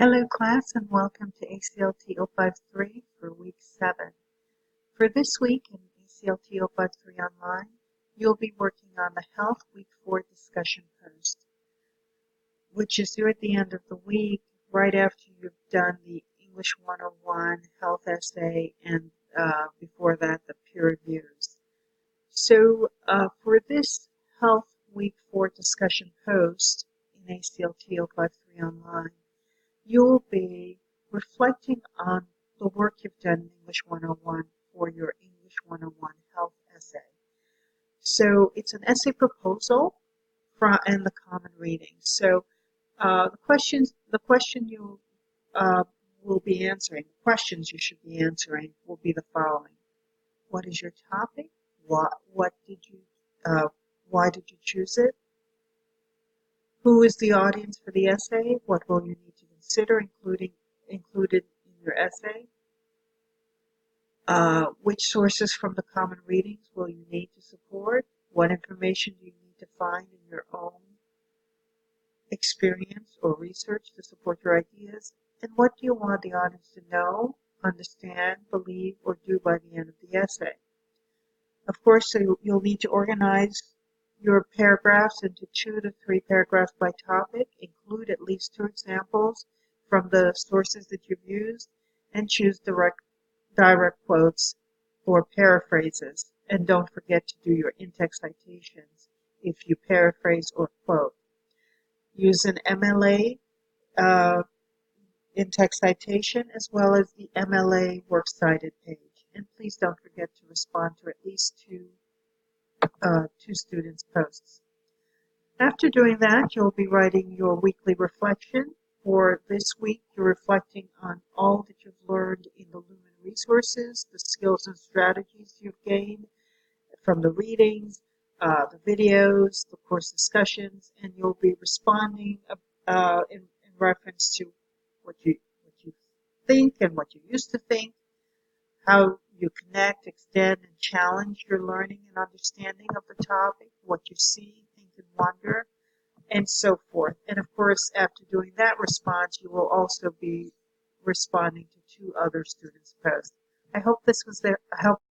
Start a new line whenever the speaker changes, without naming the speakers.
Hello class and welcome to ACLT 053 for week 7. For this week in ACLT 053 online, you'll be working on the Health Week 4 discussion post, which is due at the end of the week, right after you've done the English 101 health essay and before that the peer reviews. So for this Health Week 4 discussion post in ACLT 053 online, you'll be reflecting on the work you've done in English 101 for your English 101 health essay. So it's an essay proposal and the common reading. So the question you will be answering, the questions you should be answering will be the following. What is your topic? Why did you choose it? Who is the audience for the essay? What will you need to consider included in your essay? Which sources from the common readings will you need to support? What information do you need to find in your own experience or research to support your ideas? And what do you want the audience to know, understand, believe, or do by the end of the essay? Of course, you'll need to organize your paragraphs into 2 to 3 paragraphs by topic, include at least 2 examples from the sources that you've used, and choose direct quotes or paraphrases. And don't forget to do your in-text citations if you paraphrase or quote. Use an MLA in-text citation as well as the MLA works cited page. And please don't forget to respond to at least two students' posts. After doing that, you'll be writing your weekly reflection. For this week, you're reflecting on all that you've learned in the Lumen resources, the skills and strategies you've gained from the readings, the videos, the course discussions, and you'll be responding in reference to what you think and what you used to think, how you connect, extend, and challenge your learning and understanding of the topic, what you see, think, and wonder, and so forth. And of course, after doing that response, you will also be responding to 2 other students' posts. I hope this was helpful.